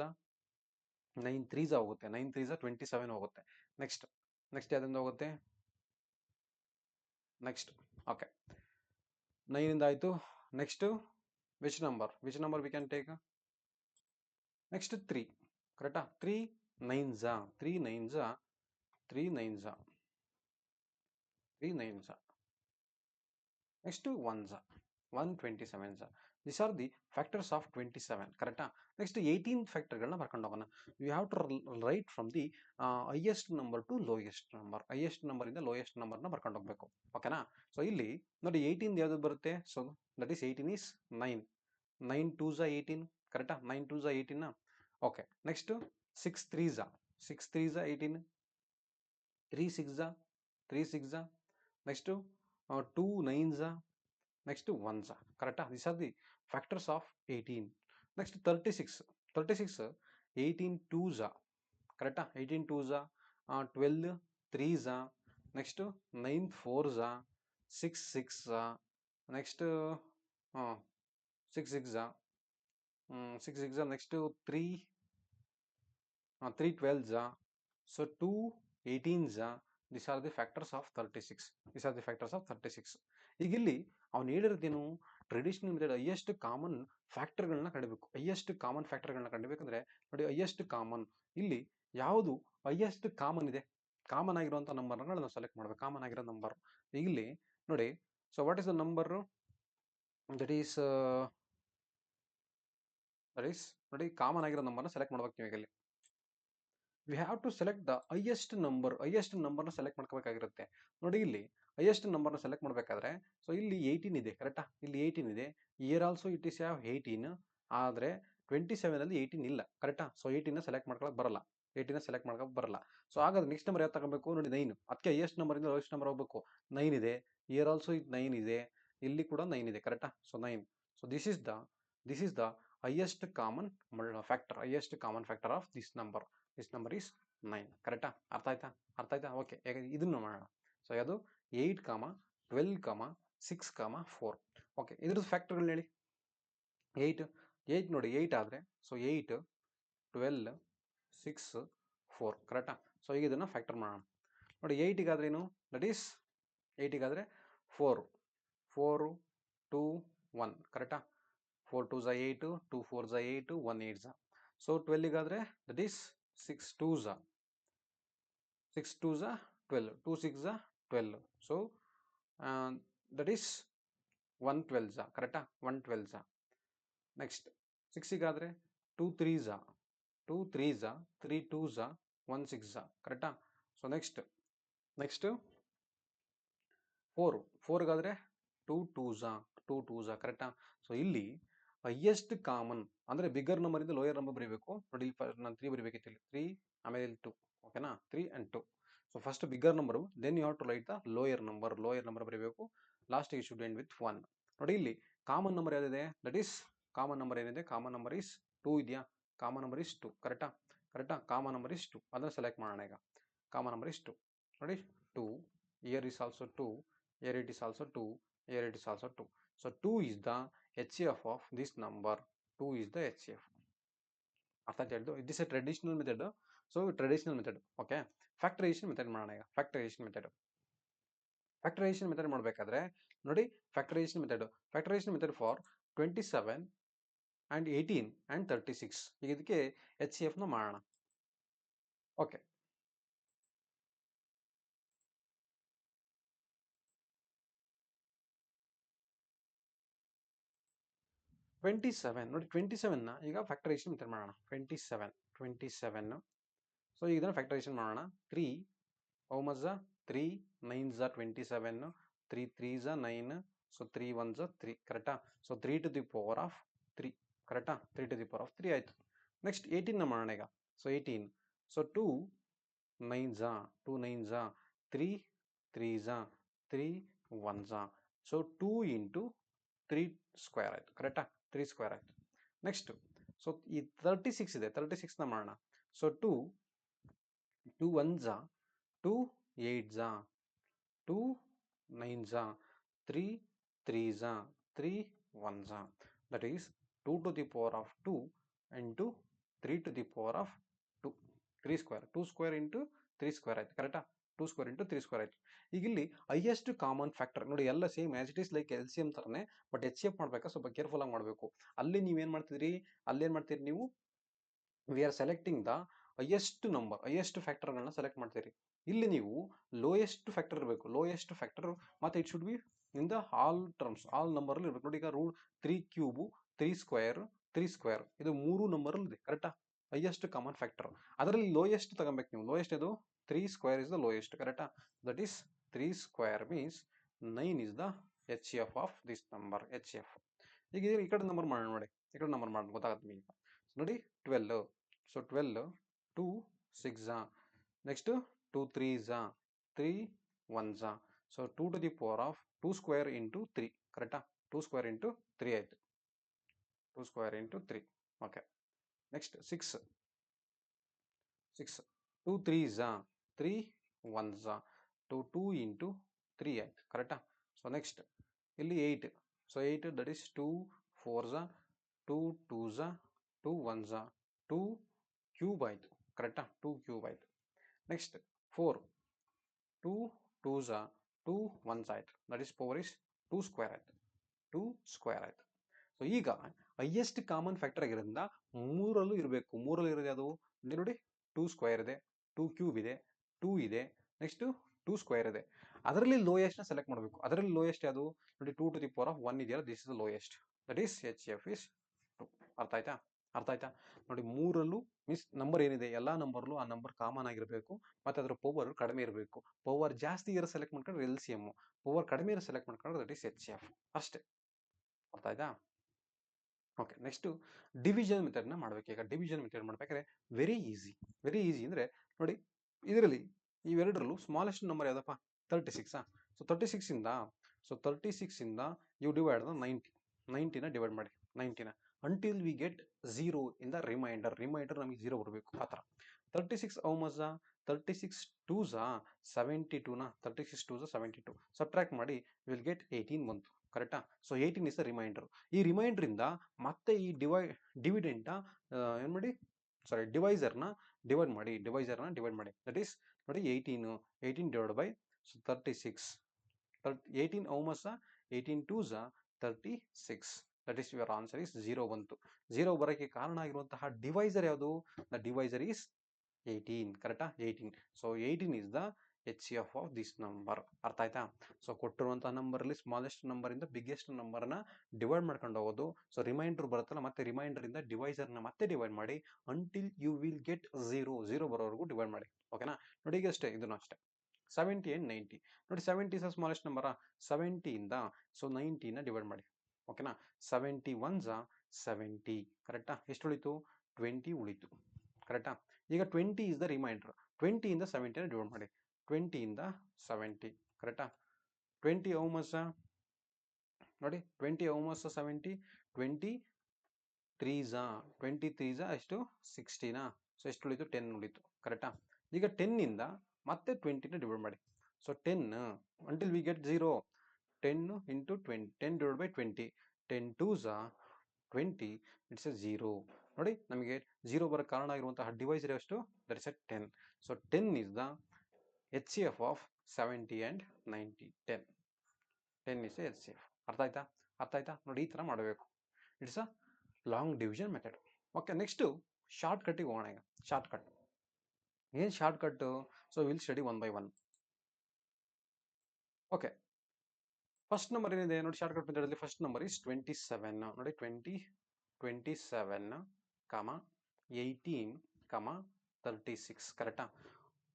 9 3s ಹೋಗುತ್ತೆ. 9 3s 27 ಹೋಗುತ್ತೆ. ನೆಕ್ಸ್ಟ್ ಯಾವ್ದಿಂದ ಹೋಗುತ್ತೆ? ನೆಕ್ಸ್ಟ್ ಓಕೆ, 9 ಇಂದ ಆಯ್ತು. Next which number we can take? Next 3. ಕರೆಕ್ಟಾ? 3 9s 3 9s 3 9s 3 9s. Next 1s 127s. These are the factors of 27. ಕರೆಕ್ಟಾ? Next 18 ಫ್ಯಾಕ್ಟರ್ಗಳನ್ನ ಬರ್ಕೊಂಡು ಹೋಗೋಣ. You have to write from the highest number to lowest number. Highest number ಇಂದ lowest ನಂಬರ್ನ ಬರ್ಕೊಂಡು ಹೋಗ್ಬೇಕು. ಓಕೆನಾ? ಸೊ ಇಲ್ಲಿ ನೋಡಿ, 18 ಯಾವ್ದು ಬರುತ್ತೆ? So that is 18 is 9. 9 2s 18. ಕರೆಕ್ಟಾ? 9 2s 18. Okay, next 6 3s 18. 3 6s. Next 2 9s. Next 1s. ಕರೆಕ್ಟಾ? This are the factors of 18. Next 36. 18 2s. ಕರೆಕ್ಟಾ? 18 2s 12 3s. Next 9 4s 6 6. Next 6 6 next 3 12s. So 2 18s. This are the factors of 36. ಈಗ ಇಲ್ಲಿ ಅವ್ನು ಹೇಳಿರೋದೇನು? Traditional method highest common ಫ್ಯಾಕ್ಟರ್ಗಳನ್ನ ಕಂಡಿಬೇಕು. Highest common ಫ್ಯಾಕ್ಟರ್ಗಳನ್ನ ಕಂಡಿಬೇಕಂದ್ರೆ ನೋಡಿ, ಹೈಯೆಸ್ಟ್ ಕಾಮನ್ ಇಲ್ಲಿ ಯಾವುದು ಹೈಯೆಸ್ಟ್ ಕಾಮನ್ ಇದೆ, ಕಾಮನ್ ಆಗಿರುವಂಥ ನಂಬರ್ಗಳನ್ನ ನಾವು ಸೆಲೆಕ್ಟ್ ಮಾಡಬೇಕು. ಕಾಮನ್ ಆಗಿರೋ ನಂಬರ್ ಇಲ್ಲಿ ನೋಡಿ. So what is the number? That is ನೋಡಿ, ಕಾಮನ್ ಆಗಿರೋ ನಂಬರ್ನ ಸೆಲೆಕ್ಟ್ ಮಾಡ್ಬೇಕು ನೀವು. ಇಲ್ಲಿ we have to select the highest ನಂಬರ್ನ ಸೆಲೆಕ್ಟ್ ಮಾಡ್ಕೋಬೇಕಾಗಿರುತ್ತೆ. ನೋಡಿ, ಇಲ್ಲಿ ಹೈಯೆಸ್ಟ್ ನಂಬರ್ನ ಸೆಲೆಕ್ಟ್ ಮಾಡಬೇಕಾದ್ರೆ ಸೊ ಇಲ್ಲಿ 18 ಇದೆ ಕರೆಕ್ಟಾ, ಇಲ್ಲಿ 18 ಇದೆ. Year also it is have 18, ಆದರೆ 27 ಅಲ್ಲಿ 18 ಇಲ್ಲ ಕರೆಕ್ಟಾ. ಸೊ 18ನ ಸೆಲೆಕ್ಟ್ ಮಾಡ್ಕೊಳಕ್ ಬರಲ್ಲ, 18ನ ಸೆಲೆಕ್ಟ್ ಮಾಡ್ಕೊಳಕ್ ಬರಲ್ಲ. ಸೊ ಹಾಗಾದ್ರೆ ನೆಕ್ಸ್ಟ್ ನಂಬರ್ ಯಾವ್ದು ತಗೋಬೇಕು ನೋಡಿ, 9. ಅದಕ್ಕೆ ಹೈಯೆಸ್ಟ್ ನಂಬರಿಂದ ಲೋಯೆಸ್ಟ್ ನಂಬರ್ ಹೋಗ್ಬೇಕು. 9 ಇದೆ, ಇಯರ್ ಆಲ್ಸೋ ಇದು 9 ಇದೆ, ಇಲ್ಲಿ ಕೂಡ 9 ಇದೆ ಕರೆಕ್ಟಾ. So 9. So this is the highest common factor, highest common factor of this number is 9 ಕರೆಕ್ಟಾ. ಅರ್ಥ ಆಯ್ತಾ ಓಕೆ. ಇದನ್ನು ಮಾಡೋಣ. ಸೊ ಯಾವುದು 8, 12, 6, 4. ಓಕೆ, ಇದ್ರದ್ದು ಫ್ಯಾಕ್ಟರ್ಗಳನ್ನ ಹೇಳಿ. 8 ನೋಡಿ, 8 ಆದರೆ ಸೊ 8, 12, 6, 4 ಕರೆಕ್ಟಾ. ಸೊ ಈಗ ಇದನ್ನು ಫ್ಯಾಕ್ಟರ್ ಮಾಡೋಣ ನೋಡಿ. 8ಗಾದ್ರೆ ಏನು, ದಟ್ ಈಸ್ 8ಗಾದ್ರೆ 4, 4, 2, 1 ಕರೆಕ್ಟಾ. 4 2s 8, 2 4s 8, 1 8s. ಸೊ 12ಗಾದ್ರೆ that is 6 2s 12, 2 6s 12. So that is 1 12s ಕರೆಕ್ಟಾ, 1 12s. Next 6ಗಾದ್ರೆ 2 3s 3 2s 1 6s ಕರೆಕ್ಟಾ. ಸೊ ನೆಕ್ಸ್ಟ್ 4ಗಾದ್ರೆ 2 2s ಕರೆಕ್ಟಾ. ಸೊ ಇಲ್ಲಿ ಹೈಯೆಸ್ಟ್ ಕಾಮನ್ ಅಂದರೆ ಬಿಗ್ಗರ್ ನಂಬರಿಂದ ಲೋಯರ್ ನಂಬರ್ ಬರೀಬೇಕು ನೋಡಿ. ನಾನು 3 ಬರೀಬೇಕಿತ್ತು, ಇಲ್ಲಿ 3 ಆಮೇಲೆ ಇಲ್ಲಿ 2 ಓಕೆನಾ, 3 and 2. So first bigger number, then you have to write the lower number ಬರೀಬೇಕು. ಲಾಸ್ಟಿಗೆ ಶುಡ್ ಎಂಡ್ ವಿತ್ 1 ನೋಡಿ. ಇಲ್ಲಿ ಕಾಮನ್ ನಂಬರ್ ಯಾವ್ದಿದೆ, ದಟ್ ಈಸ್ ಕಾಮನ್ ನಂಬರ್ ಏನಿದೆ, ಕಾಮನ್ ನಂಬರ್ ಈಸ್ 2 ಇದೆಯಾ, ಕಾಮನ್ ನಂಬರ್ ಈಸ್ 2 ಕರೆಕ್ಟಾ. ಕಾಮನ್ ನಂಬರ್ ಈಸ್ 2, ಅದನ್ನು select ಮಾಡೋಣ ಈಗ. ಕಾಮನ್ ನಂಬರ್ ಈಸ್ 2 ನೋಡಿ. 2, year is also 2, year it is also 2, year it is also 2. So 2 is the HCF of this number. 2 is the HCF. ಅರ್ಥ ಆಯ್ತು. It is A traditional method. So traditional method okay. Factorisation method ಮಾಡೋಣ ಈಗ. Factorisation method ಮಾಡಬೇಕಾದ್ರೆ ನೋಡಿ, factorisation method for 27 and 18 and 36. ಈಗ ಇದಕ್ಕೆ HCF ನ ಮಾಡೋಣ. ಓಕೆ, 27 ನೋಡಿ, 27ನ ಈಗ ಫ್ಯಾಕ್ಟರೈಸೇಷನ್ ಮೆಥಡ್ ಮಾಡೋಣ. 27. ಸೊ ಈಗ ಇದನ್ನು ಫ್ಯಾಕ್ಟರೈಸೇಷನ್ ಮಾಡೋಣ. 3 9s 3, 9s 27, 3 3s 9, so 3 1s 3 ಕರೆಕ್ಟಾ. So 3 to the power of 3 ಕರೆಕ್ಟಾ, 3 to the power of 3 ಆಯಿತು. ನೆಕ್ಸ್ಟ್ 18ನ ಮಾಡೋಣ ಈಗ. So 18, so 2 9s 3 3s 3 1s. So 2 into 3 square ಆಯಿತು ಕರೆಕ್ಟಾ, 3 ಸ್ಕ್ವೇರ್ ಆಯಿತು. ನೆಕ್ಸ್ಟ್ ಸೊ ಈ 36 ಇದೆ, 36ನ ಮಾಡೋಣ. So 2 1s 2 8s 2 9s 3 3s 3 1s. That is 2 to the power of 2 into 3 to the power of 2, 3 square, 2 square into 3 square ಆಯ್ತು ಕರೆಕ್ಟಾ. 2 square into 3 square ಆಯ್ತು. ಈಗ ಇಲ್ಲಿ ಹೈಯೆಸ್ಟ್ ಕಾಮನ್ ಫ್ಯಾಕ್ಟರ್ ನೋಡಿ, ಎಲ್ಲ same as it is like LCM ಥರನೇ, but HCF ಮಾಡ್ಬೇಕಾ ಸ್ವಲ್ಪ ಕೇರ್ಫುಲ್ ಆಗಿ ಮಾಡಬೇಕು. ಅಲ್ಲಿ ನೀವೇನು ಮಾಡ್ತಿದ್ರಿ, ಅಲ್ಲೇನು ಮಾಡ್ತೀರಿ ನೀವು, we are selecting the highest number, highest ಫ್ಯಾಕ್ಟರ್ಗಳನ್ನ ಸೆಲೆಕ್ಟ್ ಮಾಡ್ತೀರಿ. ಇಲ್ಲಿ ನೀವು ಲೋಯೆಸ್ಟ್ ಫ್ಯಾಕ್ಟರ್ ಇರಬೇಕು, ಲೋಯೆಸ್ಟ್ ಫ್ಯಾಕ್ಟರ್, ಮತ್ತು it should be in the all terms, all ನಂಬರಲ್ಲಿ ಇರಬೇಕು ನೋಡಿ. ಈಗ ರೂಲ್ 3 ಕ್ಯೂಬು 3 ಸ್ಕ್ವೇರ್ 3 ಸ್ಕ್ವೇರ್ ಇದು 3 ನಂಬರಲ್ಲಿ ಇದೆ ಕರೆಕ್ಟಾ, ಹೈಯೆಸ್ಟ್ ಕಾಮನ್ ಫ್ಯಾಕ್ಟರ್. ಅದರಲ್ಲಿ ಲೋಯೆಸ್ಟ್ ತಗೊಬೇಕು ನೀವು. ಲೋಯೆಸ್ಟ್ ಇದು 3 ಸ್ಕ್ವೇರ್ ಇಸ್ ದ ಲೋಯೆಸ್ಟ್ ಕರೆಕ್ಟಾ. That is 3 square means 9 is the HCF of this number, HCF. ಈಗ ಈ ಕಡೆ ನಂಬರ್ ಮಾಡೋಣ ನೋಡಿ, ಈ ಕಡೆ ನಂಬರ್ ಮಾಡೋಣ ಗೊತ್ತಾಗುತ್ತೆ ನಿಮಗೆ ನೋಡಿ. 12, so 12 2 6 next 2 3s 3 1s. So 2 to the power of 2 square into 3 ಕರೆಕ್ಟಾ, 2 ಸ್ಕ್ವೇರ್ ಇಂಟು 3 ಆಯಿತು, 2 square into 3 okay. Next 6 2 3s 3 1s. 2 into 3 ಆಯಿತು ಕರೆಕ್ಟಾ. ಸೊ ನೆಕ್ಸ್ಟ್ ಇಲ್ಲಿ 8, so 8 that is 2 4s 2 2s 2 1s 2 cube ಆಯಿತು ಕರೆಕ್ಟಾ, 2 ಕ್ಯೂಬ್ ಆಯಿತು. ನೆಕ್ಸ್ಟ್ 4 2 2s 2 1s ಆಯಿತು, that is power is 2 square ಆಯಿತು, 2 ಸ್ಕ್ವೇರ್ ಆಯಿತು. ಸೊ ಈಗ ಹೈಯೆಸ್ಟ್ ಕಾಮನ್ ಫ್ಯಾಕ್ಟರ್ ಆಗಿರೋದ್ರಿಂದ ಮೂರಲ್ಲೂ ಇರಬೇಕು. ಮೂರಲ್ಲಿ ಇರೋದು ಯಾವುದು ನೋಡಿ, 2 ಸ್ಕ್ವೇರ್ ಇದೆ, 2 ಕ್ಯೂಬ್ ಇದೆ, 2 ಇದೆ, ನೆಕ್ಸ್ಟ್ 2 ಸ್ಕ್ವೇರ್ ಇದೆ. ಅದರಲ್ಲಿ ಲೋಯೆಸ್ಟ್ನ ಸೆಲೆಕ್ಟ್ ಮಾಡಬೇಕು. ಅದರಲ್ಲಿ ಲೋಯೆಸ್ಟ್ ಯಾವುದು ನೋಡಿ, 2 to the power of 1 ಇದೆಯಲ್ಲ, this is the lowest, that is HCF is 2. ಅರ್ಥ ಆಯ್ತಾ. ಅರ್ಥ ಆಯ್ತಾ? ನೋಡಿ, ಮೂರಲ್ಲೂ ಮೀನ್ಸ್ ನಂಬರ್ ಏನಿದೆ ಎಲ್ಲ ನಂಬರ್ಲು ಆ ನಂಬರ್ ಕಾಮನ್ ಆಗಿರಬೇಕು, ಮತ್ತೆ ಅದರ ಪವರ್ ಕಡಿಮೆ ಇರಬೇಕು. ಪವರ್ ಜಾಸ್ತಿ ಇರೋ ಸೆಲೆಕ್ಟ್ ಮಾಡ್ಕೊಂಡ್ರೆ ಎಲ್ ಸಿ ಎಮ್, ಪವರ್ ಕಡಿಮೆ ಇರೋ ಸೆಲೆಕ್ಟ್ ಮಾಡ್ಕೊಂಡ್ರೆ that is H C F. ಅಷ್ಟೇ. ಅರ್ಥ ಆಯ್ತಾ? ಓಕೆ, ನೆಕ್ಸ್ಟು ಡಿವಿಷನ್ ಮೆಥಡ್ನ ಮಾಡ್ಬೇಕು. ಈಗ ಡಿವಿಷನ್ ಮೆಥಡ್ ಮಾಡ್ಬೇಕಾದ್ರೆ ವೆರಿ ಈಸಿ. ವೆರಿ ಈಸಿ ಅಂದರೆ ನೋಡಿ, ಇದರಲ್ಲಿ ಇವೆರಡರಲ್ಲೂ ಸ್ಮಾಲೆಸ್ಟ್ ನಂಬರ್ ಯಾವುದಪ್ಪ? 36. ಸೊ 36ಇಂದ ಯು ಡಿವೈಡ್ ದ 90ನ ಡಿವೈಡ್ ಮಾಡಿ, 90ನ until we get 0 in the remainder ನಮಗೆ 0 ಬರಬೇಕು. ಆ ಥರ 36 ಹೌ ಮಚ್? 36 2s 72ನ 36 2s 72 ಸಬ್ಟ್ರಾಕ್ಟ್ ಮಾಡಿ ವಿಲ್ ಗೆಟ್ 18 ಬಂತು. ಕರೆಕ್ಟಾ? So 18 is the reminder. ಈ ರಿಮೈಂಡ್ರಿಂದ ಮತ್ತೆ ಈ ಡಿವಿಡೆಂಟ ಏನು ಮಾಡಿ, ಸಾರಿ ಡಿವೈಸರ್ನ ಡಿವೈಡ್ ಮಾಡಿ, ದಟ್ ಈಸ್ ನೋಡಿ 18 divide by 36. 18 how much? 18 2s 36. That is your answer is 0 ಬಂತು. 0 ಬರೋಕ್ಕೆ ಕಾರಣ ಆಗಿರುವಂತಹ ಡಿವೈಸರ್ ಯಾವುದು? The divisor is 18. ಕರೆಕ್ಟಾ? 18. So 18 is the H C F of this number. ಅರ್ಥ ಆಯ್ತಾ? ಸೊ ಕೊಟ್ಟಿರುವಂತಹ ನಂಬರಲ್ಲಿ ಸ್ಮಾಲೆಸ್ಟ್ ನಂಬರಿಂದ ಬಿಗ್ಗೆಸ್ಟ್ ನಂಬರ್ನ ಡಿವೈಡ್ ಮಾಡ್ಕೊಂಡು ಹೋಗೋದು. ಸೊ ರಿಮೈಂಡರ್ ಬರುತ್ತಲ್ಲ, ಮತ್ತೆ ರಿಮೈಂಡರ್ ಇಂದ ಡಿವೈಸರ್ನ ಮತ್ತೆ ಡಿವೈಡ್ ಮಾಡಿ ಅಂಟಿಲ್ ಯು ವಿಲ್ ಗೆಟ್ 0 ಬರೋವರೆಗೂ ಡಿವೈಡ್ ಮಾಡಿ. ಓಕೆನಾ? ನೋಡಿ, ಈಗ ಅಷ್ಟೇ, ಇದನ್ನು ಅಷ್ಟೇ 70 and 90. ನೋಡಿ 70 ಇಸ್ ಸ್ಮಾಲೆಸ್ಟ್ ನಂಬರಾ? 70ಇಂದ ಸೊ 90ನ ಡಿವೈಡ್ ಮಾಡಿ. ಓಕೆನಾ? 70 1s 70. ಕರೆಕ್ಟಾ? ಎಷ್ಟು ಉಳಿತು? 20 ಉಳಿತು. ಕರೆಕ್ಟಾ? ಈಗ 20 ಇಸ್ ದ ರಿಮೈಂಡರ್. 20ಇಂದ 70ನ ಡಿವೈಡ್ ಮಾಡಿ, 20ಇಂದ 70. ಕರೆಕ್ಟಾ? 20 ಹೌ ಮಚ್? ನೋಡಿ 20 ಹೌ ಮಚ್? 70 20 3s ಎಷ್ಟು? 60ನಾ? ಸೊ ಎಷ್ಟು ಉಳಿತು? 10 ಉಳಿತು. ಕರೆಕ್ಟಾ? ಈಗ 10ಇಂದ ಮತ್ತೆ 20ನ ಡಿವೈಡ್ ಮಾಡಿ. So 10 until we get 0. 10 into 20, 10 divide by 20, 10 2s 20, it's A 0. ನೋಡಿ, ನಮಗೆ 0 ಬರೋ ಕಾರಣ ಆಗಿರುವಂತಹ ಡಿವೈಸರ್ ಎಷ್ಟು? That is A 10. So 10 is the H C F of 70 and 90. 10 is H C F. ಅರ್ಥ ಆಯ್ತಾ? ನೋಡಿ, ಈ ಥರ ಮಾಡಬೇಕು. It's a long division method. Okay, next short ಕಟ್ಟಿಗೆ ಹೋಗೋಣ. ಈಗ ಶಾರ್ಟ್ ಕಟ್ ಏನು? Short cut. So will study one by one. Okay, first number ಏನಿದೆ ನೋಡಿ, ಶಾರ್ಟ್ ಕಟ್ ಮೆಥಡಲ್ಲಿ ಫಸ್ಟ್ ನಂಬರ್ ಇಸ್ 27. ನೋಡಿ 27, 18, 36. ಕರೆಕ್ಟಾ?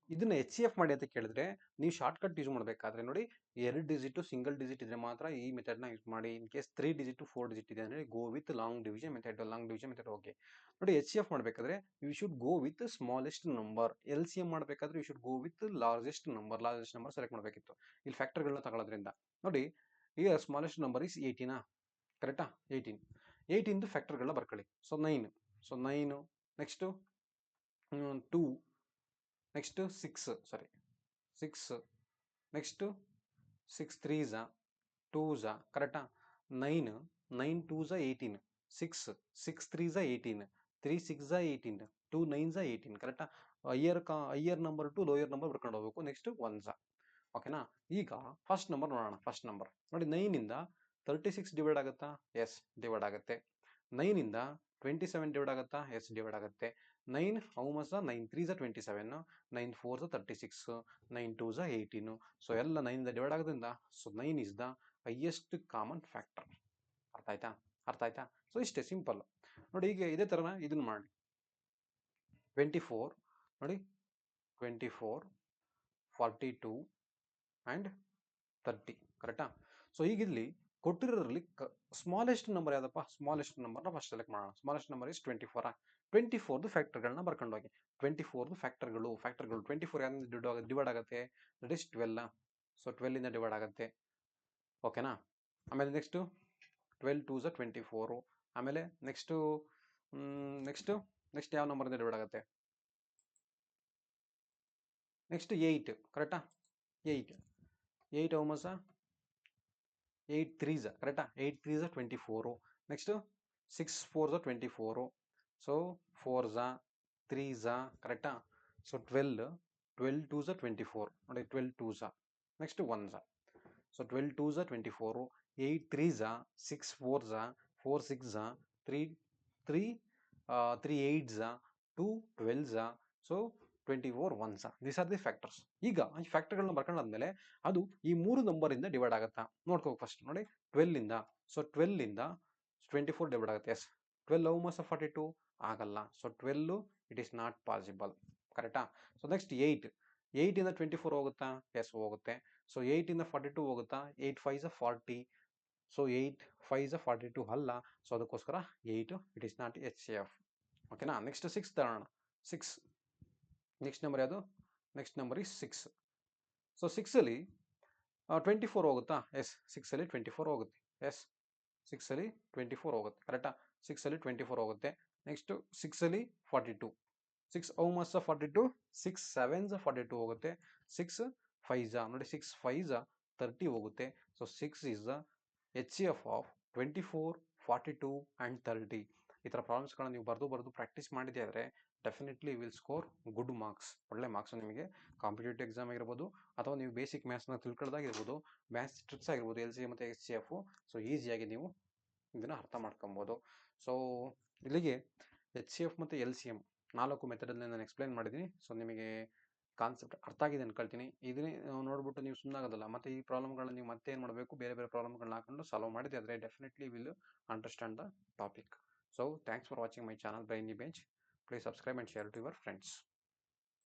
ಇದನ್ನ ಎಚ್ ಸಿ ಎಫ್ ಮಾಡಿ ಅಂತ ಕೇಳಿದ್ರೆ ನೀವು ಶಾರ್ಟ್ ಕಟ್ ಯೂಸ್ ಮಾಡಬೇಕಾದ್ರೆ ನೋಡಿ, 2 ಡಿಜಿಟ್ ಸಿಂಗಲ್ ಡಿಜಿಟ್ ಇದ್ರೆ ಮಾತ್ರ ಈ ಮೆಥಡ್ನ ಯೂಸ್ ಮಾಡಿ. ಇನ್ ಕೇಸ್ 3 ಡಿಜಿಟ್ 4 ಡಿಜಿಟ್ ಇದೆ ಅಂದರೆ go with long division method. Okay, ನೋಡಿ, ಎಚ್ ಸಿ ಎಫ್ ಮಾಡಬೇಕಾದ್ರೆ you should go with smallest number. L C M ಮಾಡಬೇಕಾದ್ರೆ you should go with largest number select ಮಾಡಬೇಕಿತ್ತು. ಇಲ್ಲಿ ಫ್ಯಾಕ್ಟರ್ಗಳನ್ನ ತಗೊಳ್ಳೋದ್ರಿಂದ ನೋಡಿ, ಈಗ ಸ್ಮಾಲೆಸ್ಟ್ ನಂಬರ್ ಇಸ್ 18. ಕರೆಕ್ಟಾ? 18 ಫ್ಯಾಕ್ಟರ್ಗಳನ್ನ ಬರ್ಕೊಳ್ಳಿ. So 9, next 2, next 6, next 6 3s 2s. ಕರೆಕ್ಟಾ? 9 2s 18, 6 3s 18, 3 6s 18, 2 9s 18. ಕರೆಕ್ಟಾ? Higher number two lower number ಬರ್ಕೊಂಡು ಹೋಗ್ಬೇಕು. Next 1s. ಓಕೆನಾ? ಈಗ ಫಸ್ಟ್ ನಂಬರ್ ನೋಡೋಣ. ಫಸ್ಟ್ ನಂಬರ್ ನೋಡಿ, 9ಇಂದ 36 ಡಿವೈಡ್ ಆಗುತ್ತಾ? ಎಸ್, ಡಿವೈಡ್ ಆಗುತ್ತೆ. 9ಇಂದ 27 ಡಿವೈಡ್ ಆಗುತ್ತಾ? ಎಸ್, ಡಿವೈಡ್ ಆಗುತ್ತೆ. 9 how much? 9 3s 27, 9 4s 36, 9 2s 18. So ಎಲ್ಲ 9ಇಂದ ಡಿವೈಡ್ ಆಗೋದ್ರಿಂದ so 9 is the highest common factor. ಅರ್ಥ ಆಯ್ತಾ? ಸೊ ಇಷ್ಟೇ ಸಿಂಪಲ್. ನೋಡಿ, ಈಗ ಇದೇ ಥರನ ಇದನ್ನ ಮಾಡಿ. 24 ನೋಡಿ, 24, 42 ಆ್ಯಂಡ್ 30. ಕರೆಕ್ಟಾ? ಸೊ ಈಗ ಇಲ್ಲಿ ಕೊಟ್ಟಿರೋದ್ರಲ್ಲಿ ಸ್ಮಾಲೆಸ್ಟ್ ನಂಬರ್ ಯಾವುದಪ್ಪ? ಸ್ಮಾಲೆಸ್ಟ್ ನಂಬರ್ನ ಫಸ್ಟ್ ಸೆಲೆಕ್ಟ್ ಮಾಡೋಣ. Smallest number is 24. 24ದು ಫ್ಯಾಕ್ಟರ್ಗಳನ್ನ ಬರ್ಕೊಂಡು ಹೋಗಿ. 24ದು ಫ್ಯಾಕ್ಟರ್ಗಳು 24 ಯಾವ್ದು ಡಿವೈಡ್ ಆಗುತ್ತೆ? That is 12. ಸೊ 12ಇಂದ ಡಿವೈಡ್ ಆಗುತ್ತೆ. ಓಕೆನಾ? ಆಮೇಲೆ ನೆಕ್ಸ್ಟು 12 2s 24. ಆಮೇಲೆ ನೆಕ್ಸ್ಟ್ ಯಾವ ನಂಬರಿಂದ ಡಿವೈಡ್ ಆಗುತ್ತೆ? ನೆಕ್ಸ್ಟ್ 8. ಕರೆಕ್ಟಾ? 8 ಹೌ ಮಚ್? 8 3s. ಕರೆಕ್ಟಾ? 8 3s 24. Next 6 4s 24. So 4s 3s. ಕರೆಕ್ಟಾ? So 12 2s 24. ನೋಡಿ 12 2s. Next 1s. So 12 2s 24, 8 3s, 6 4s, 4 6s, 3 8s, 2 12s. So 24 1s. These are the factors. ಈಗ ಈ ಫ್ಯಾಕ್ಟರ್ಗಳನ್ನ ಬರ್ಕೊಂಡಾದ್ಮೇಲೆ ಅದು ಈ 3 ನಂಬರಿಂದ ಡಿವೈಡ್ ಆಗುತ್ತಾ ನೋಡ್ಕೋ ಫಸ್ಟ್. ನೋಡಿ 12ಇಂದ, ಸೊ 12ಇಂದ 24 ಡಿವೈಡ್ ಆಗುತ್ತೆ. Yes, 12 how much? 42. ಆಗಲ್ಲ. So 12 it is not possible. ಕರೆಕ್ಟಾ? ಸೊ ನೆಕ್ಸ್ಟ್ 8 ಇಂದ 24 ಹೋಗುತ್ತಾ? ಎಸ್ ಹೋಗುತ್ತೆ. ಸೊ 8 ಇಂದ 42 ಹೋಗುತ್ತಾ? 8 5 40. ಸೊ 8 5 42 ಅಲ್ಲ. ಸೊ ಅದಕ್ಕೋಸ್ಕರ 8 it is not H C F. ಓಕೆನಾ? ನೆಕ್ಸ್ಟ್ 6 ತಗೋಣ. 6 ನೆಕ್ಸ್ಟ್ ನಂಬರ್ ಯಾವುದು? Next number is 6. ಸೊ 6 ಅಲ್ಲಿ 24 ಹೋಗುತ್ತಾ? ಎಸ್ 6 ಅಲ್ಲಿ 24 ಹೋಗುತ್ತೆ. ಎಸ್ 6 ಅಲ್ಲಿ 24 ಹೋಗುತ್ತೆ. ಕರೆಕ್ಟಾ? 6 ಅಲ್ಲಿ 24 ಹೋಗುತ್ತೆ. ನೆಕ್ಸ್ಟ್ 6 ಅಲ್ಲಿ 42. 6 ಹೌ ಮಚ್ 42? 6 7 42 ಹೋಗುತ್ತೆ. 6 5 ನೋಡಿ, 6 5 30 ಹೋಗುತ್ತೆ. So 6 is the H C F of 24, 42 and 30. ಈ ಥರ ಪ್ರಾಬ್ಲಮ್ಸ್ಗಳನ್ನ ನೀವು ಬರೆದು ಪ್ರಾಕ್ಟೀಸ್ ಮಾಡಿದೆ ಆದರೆ definitely will score good marks. ಒಳ್ಳೆ ಮಾರ್ಕ್ಸ್ ನಿಮಗೆ ಕಾಂಪಿಟೇಟಿವ್ ಎಕ್ಸಾಮ್ ಆಗಿರ್ಬೋದು, ಅಥವಾ ನೀವು ಬೇಸಿಕ್ ಮ್ಯಾಥ್ಸ್ನ ತಿಳ್ಕೊಳ್ಳೋದಾಗಿರ್ಬೋದು, ಮ್ಯಾಥ್ಸ್ ಟ್ರಿಕ್ಸ್ ಆಗಿರ್ಬೋದು, ಎಲ್ ಸಿ ಮತ್ತು ಎಚ್ ಸಿ ಎಫ್. ಸೊ ಈಸಿಯಾಗಿ ನೀವು ಇದನ್ನು ಅರ್ಥ ಮಾಡ್ಕೊಬೋದು. ಸೊ ಇಲ್ಲಿಗೆ ಎಚ್ ಸಿ ಎಫ್ ಮತ್ತು ಎಲ್ ಸಿ ಎಮ್ 4 ಮೆಥಡಲ್ಲಿ ನಾನು ಎಕ್ಸ್ಪ್ಲೈನ್ ಮಾಡಿದ್ದೀನಿ. ಸೊ ನಿಮಗೆ ಕಾನ್ಸೆಪ್ಟ್ ಅರ್ಥ ಆಗಿದೆ ಅನ್ಕೊಳ್ತೀನಿ. ಇದನ್ನೇ ನೋಡ್ಬಿಟ್ಟು ನೀವು ಸುಮ್ಮನಾಗೋದಲ್ಲ, ಮತ್ತು ಈ ಪ್ರಾಬ್ಲಮ್ಗಳನ್ನ ನೀವು ಮತ್ತೆ ಏನು ಮಾಡಬೇಕು, ಬೇರೆ ಪ್ರಾಬ್ಲಮ್ಗಳನ್ನ ಹಾಕೊಂಡು ಸಾಲ್ವ್ ಮಾಡಿದೆ ಆದರೆ definitely will understand the topic. So thanks for watching my channel Brainy Bench. Please subscribe and share to your friends.